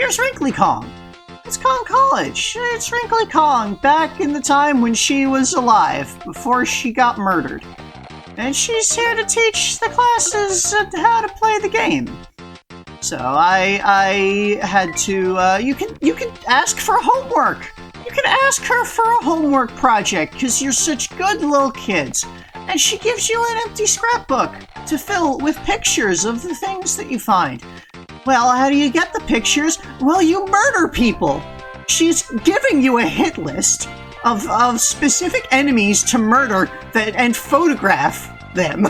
here's Wrinkly Kong. It's Kong Kollege. It's Wrinkly Kong, back in the time when she was alive, before she got murdered. And she's here to teach the classes how to play the game. So I had to, you can ask for homework. You can ask her for a homework project, because you're such good little kids. And she gives you an empty scrapbook to fill with pictures of the things that you find. Well, how do you get the pictures? Well, you murder people. She's giving you a hit list of specific enemies to murder and photograph them.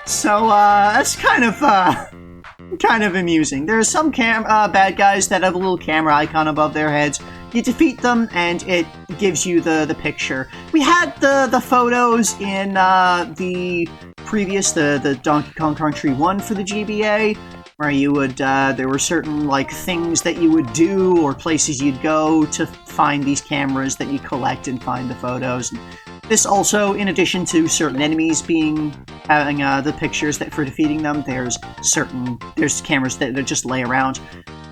So that's kind of amusing. There are some bad guys that have a little camera icon above their heads. You defeat them, and it gives you the picture. We had the photos in the previous, the Donkey Kong Country 1 for the GBA, where you would, there were certain, like, things that you would do, or places you'd go to find these cameras that you collect and find the photos. This also, in addition to certain enemies having the pictures that for defeating them, there's cameras that just lay around.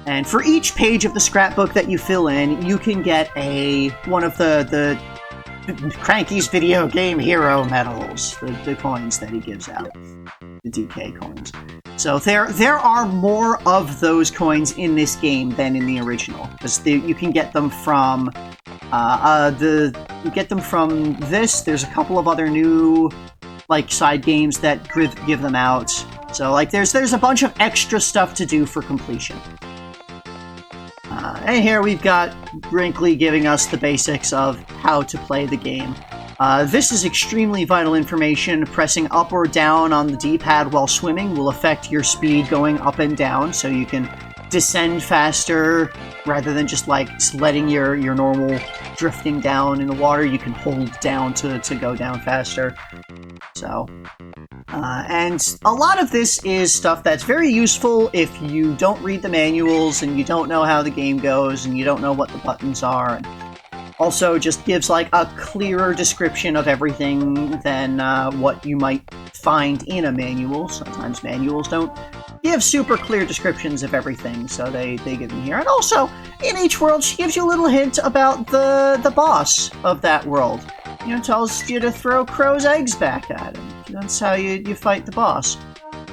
And for each page of the scrapbook that you fill in, you can get one of the Cranky's Video Game Hero medals, the coins that he gives out, the DK coins. So there are more of those coins in this game than in the original, because you can get them from this. There's a couple of other new side games that give them out. So there's a bunch of extra stuff to do for completion. And here we've got Wrinkly giving us the basics of how to play the game. This is extremely vital information. Pressing up or down on the D-pad while swimming will affect your speed going up and down, so you can descend faster rather than just letting your normal drifting down in the water. You can hold down to go down faster. So, and a lot of this is stuff that's very useful if you don't read the manuals and you don't know how the game goes and you don't know what the buttons are. And also just gives a clearer description of everything than what you might find in a manual. Sometimes manuals don't give super clear descriptions of everything, so they give them here. And also, in each world, she gives you a little hint about the boss of that world. Tells you to throw crow's eggs back at him. That's how you fight the boss.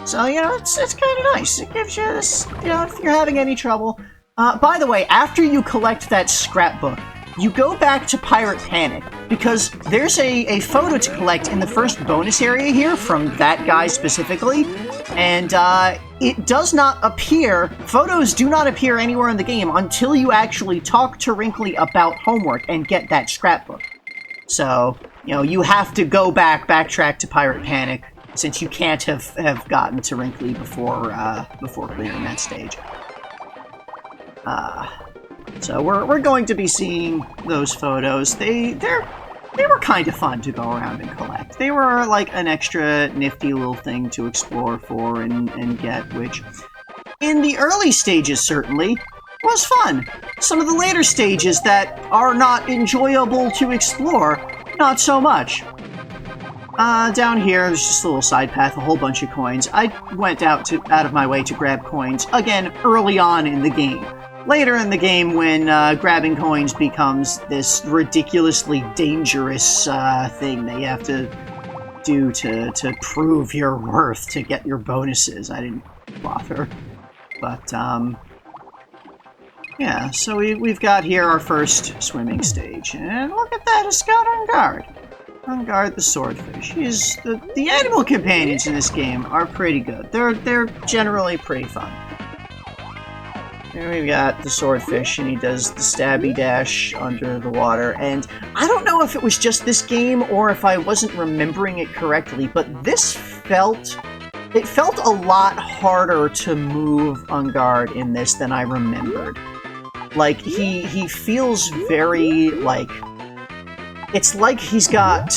So, it's kind of nice. It gives you this, if you're having any trouble. By the way, after you collect that scrapbook, you go back to Pirate Panic, because there's a photo to collect in the first bonus area here from that guy specifically, and it does not appear, photos do not appear anywhere in the game until you actually talk to Wrinkly about homework and get that scrapbook. So, you have to go backtrack to Pirate Panic, since you can't have gotten to Wrinkly before clearing that stage. So we're going to be seeing those photos. They were kind of fun to go around and collect. They were an extra nifty little thing to explore for and get, which in the early stages certainly was fun. Some of the later stages that are not enjoyable to explore, not so much. Down here, there's just a little side path, a whole bunch of coins. I went out of my way to grab coins, again, early on in the game. Later in the game, when grabbing coins becomes this ridiculously dangerous thing that you have to do to prove your worth to get your bonuses, I didn't bother. But, yeah, so we've got here our first swimming stage. And look at that, it's got Ungard. Ungard the swordfish. The animal companions in this game are pretty good. They're generally pretty fun. Here we've got the swordfish, and he does the stabby dash under the water. And I don't know if it was just this game or if I wasn't remembering it correctly, but this felt a lot harder to move Ungard in this than I remembered. He feels very, it's like he's got,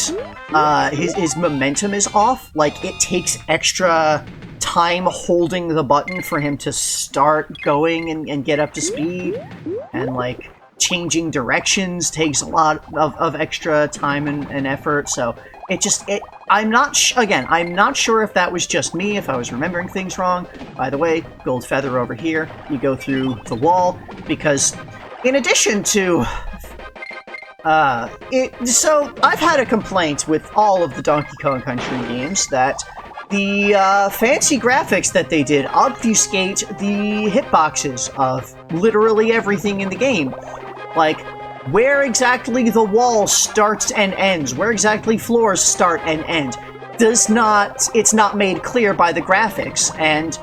his momentum is off. It takes extra time holding the button for him to start going and get up to speed. And, changing directions takes a lot of extra time and effort. So I'm not sure if that was just me, if I was remembering things wrong. By the way, gold feather over here. You go through the wall, because in addition to... so, I've had a complaint with all of the Donkey Kong Country games that the fancy graphics that they did obfuscate the hitboxes of literally everything in the game. Like, where exactly the wall starts and ends, where exactly floors start and end, it's not made clear by the graphics, and,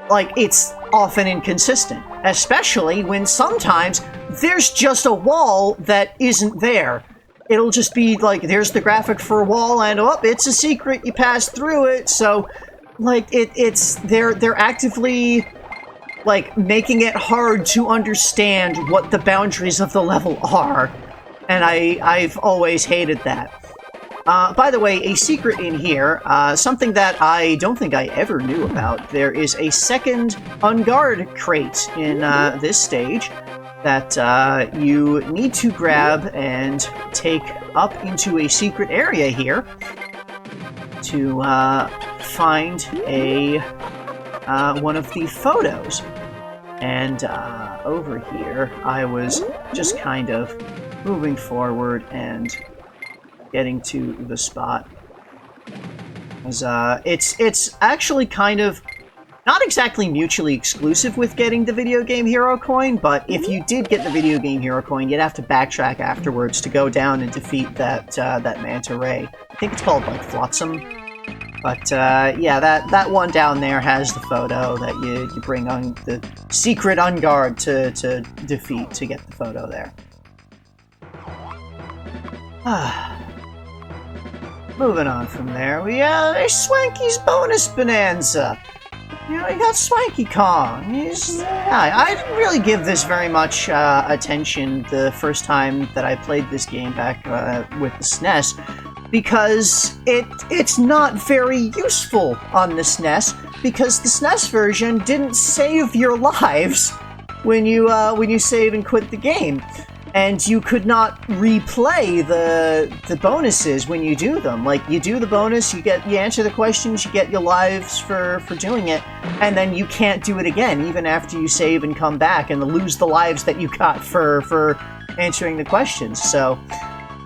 like, it's often inconsistent. Especially when sometimes there's just a wall that isn't there. It'll just be like, there's the graphic for a wall, and oh, it's a secret, you pass through it, so, like, they're actively, like, making it hard to understand what the boundaries of the level are, and I've always hated that. By the way, a secret in here, something that I don't think I ever knew about. There is a second unguard crate in this stage that you need to grab and take up into a secret area here to find one of the photos. And over here, I was just kind of moving forward and getting to the spot. As, it's actually kind of not exactly mutually exclusive with getting the video game hero coin, but if you did get the video game hero coin, you'd have to backtrack afterwards to go down and defeat that manta ray. I think it's called, like, Flotsam. But, yeah, that one down there has the photo that you bring on the secret unguard to defeat to get the photo there. Moving on from there, there's Swanky's bonus Bonanza. You know, you got Swanky Kong. I didn't really give this very much attention the first time that I played this game back with the SNES, because it's not very useful on the SNES, because the SNES version didn't save your lives when you save and quit the game. And you could not replay the bonuses when you do them. Like, you do the bonus, you answer the questions, you get your lives for doing it, and then you can't do it again, even after you save and come back and lose the lives that you got for answering the questions. So,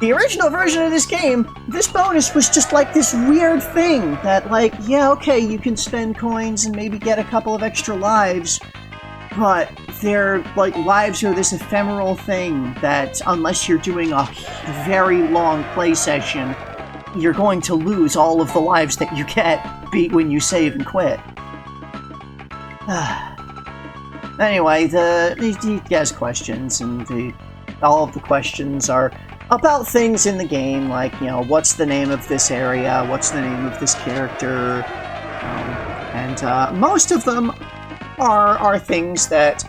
the original version of this game, this bonus was just like this weird thing that, like, yeah, okay, you can spend coins and maybe get a couple of extra lives, but their, like, lives are this ephemeral thing that, unless you're doing a very long play session, you're going to lose all of the lives that you get when you save and quit. Anyway, he has questions, and all of the questions are about things in the game, like, you know, what's the name of this area, what's the name of this character, and most of them are things that,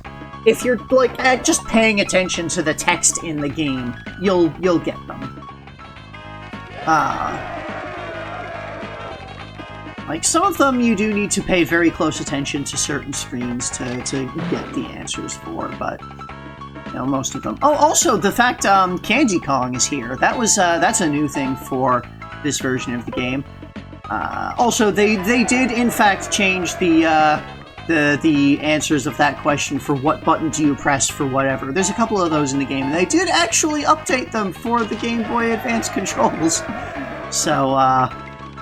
if you're, like, just paying attention to the text in the game, you'll get them. Like, some of them you do need to pay very close attention to certain screens to get the answers for, but, you know, most of them. Oh, also, the fact Candy Kong is here, that's a new thing for this version of the game. Also, they did, in fact, change the answers of that question for what button do you press for whatever. There's a couple of those in the game, and they did actually update them for the Game Boy Advance controls. So,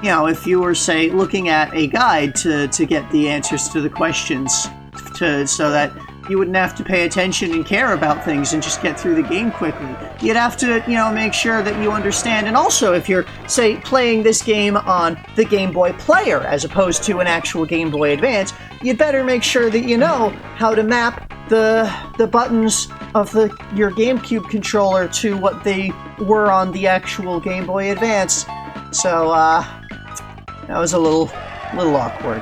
you know, if you were, say, looking at a guide to get the answers to the questions, so that you wouldn't have to pay attention and care about things and just get through the game quickly, you'd have to, you know, make sure that you understand. And also, if you're, say, playing this game on the Game Boy Player as opposed to an actual Game Boy Advance, you'd better make sure that you know how to map the buttons of your GameCube controller to what they were on the actual Game Boy Advance. So, that was a little awkward.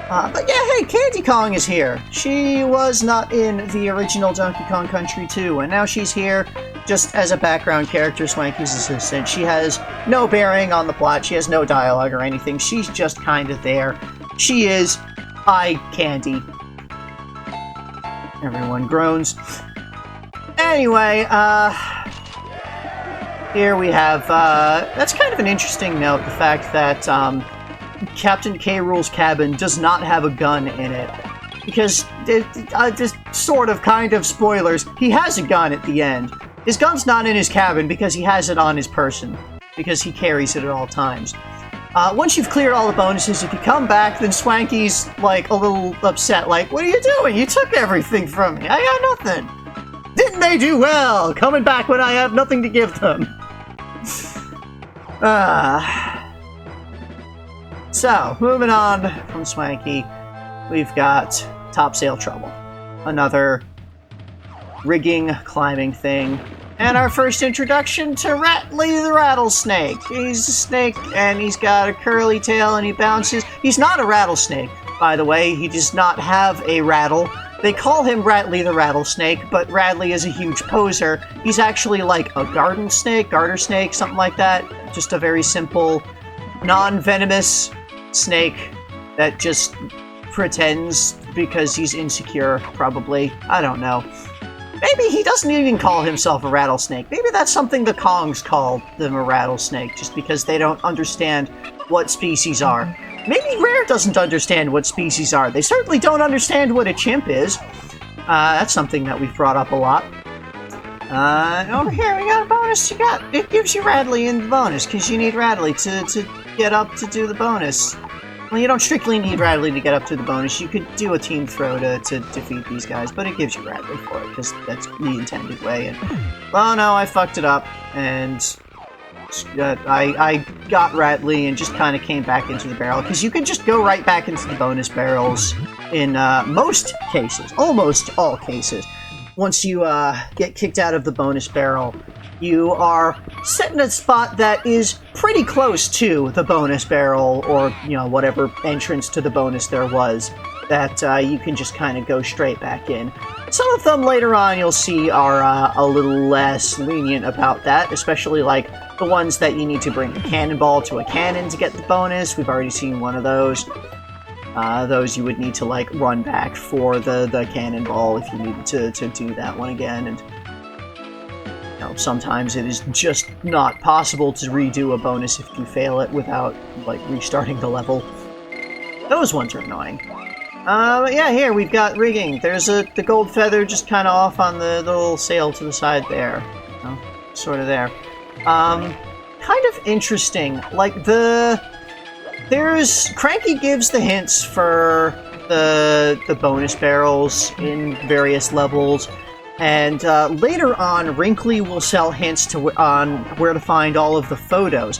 But yeah, hey, Candy Kong is here. She was not in the original Donkey Kong Country 2, and now she's here just as a background character, Swanky's assistant. She has no bearing on the plot, she has no dialogue or anything, she's just kind of there. She is eye candy. Everyone groans. Anyway, here we have, that's kind of an interesting note, the fact that Captain K. Rool's cabin does not have a gun in it. Because, just sort of, kind of, spoilers, he has a gun at the end. His gun's not in his cabin because he has it on his person, because he carries it at all times. Once you've cleared all the bonuses, if you come back, then Swanky's, like, a little upset, like, what are you doing? You took everything from me. I got nothing. Didn't they do well? Coming back when I have nothing to give them. So, moving on from Swanky, we've got Topsail Trouble. Another rigging, climbing thing. And our first introduction to Rattly the Rattlesnake. He's a snake, and he's got a curly tail, and he bounces. He's not a rattlesnake, by the way. He does not have a rattle. They call him Rattly the Rattlesnake, but Rattly is a huge poser. He's actually like a garden snake, garter snake, something like that. Just a very simple, non-venomous snake that just pretends because he's insecure, probably. I don't know. Maybe he doesn't even call himself a rattlesnake. Maybe that's something the Kongs call them, a rattlesnake, just because they don't understand what species are. Maybe Rare doesn't understand what species are. They certainly don't understand what a chimp is. That's something that we've brought up a lot. Over here we got a bonus. It gives you Rattly in the bonus, because you need Rattly to get up to do the bonus. Well, you don't strictly need Rattly to get up to the bonus. You could do a team throw to defeat these guys, but it gives you Rattly for it, because that's the intended way. And, oh no, I fucked it up, and I got Rattly and just kind of came back into the barrel, because you can just go right back into the bonus barrels in most cases, almost all cases. Once you get kicked out of the bonus barrel, you are set in a spot that is pretty close to the bonus barrel, or, you know, whatever entrance to the bonus there was, that you can just kind of go straight back in. Some of them later on you'll see are a little less lenient about that, especially like the ones that you need to bring a cannonball to a cannon to get the bonus. We've already seen one of those. Those you would need to like run back for the cannonball if you needed to do that one again, and you know, sometimes it is just not possible to redo a bonus if you fail it without like restarting the level. Those ones are annoying. But yeah, here we've got rigging. There's the gold feather just kind of off on the little sail to the side there. You know, sort of there. Kind of interesting. Like Cranky gives the hints for the bonus barrels in various levels, and later on, Wrinkly will sell hints on where to find all of the photos.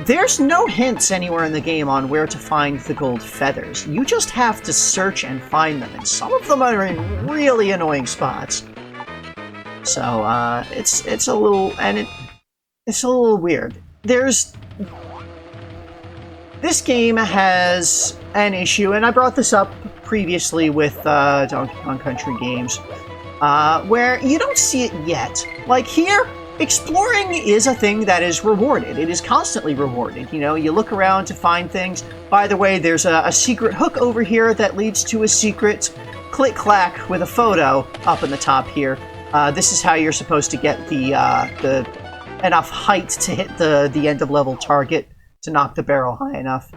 There's no hints anywhere in the game on where to find the gold feathers. You just have to search and find them, and some of them are in really annoying spots. So it's a little it's a little weird. This game has an issue, and I brought this up previously with Donkey Kong Country games, where you don't see it yet. Like here, exploring is a thing that is rewarded. It is constantly rewarded. You know, you look around to find things. By the way, there's a secret hook over here that leads to a secret click-clack with a photo up in the top here. This is how you're supposed to get the enough height to hit the end of level target to knock the barrel high enough.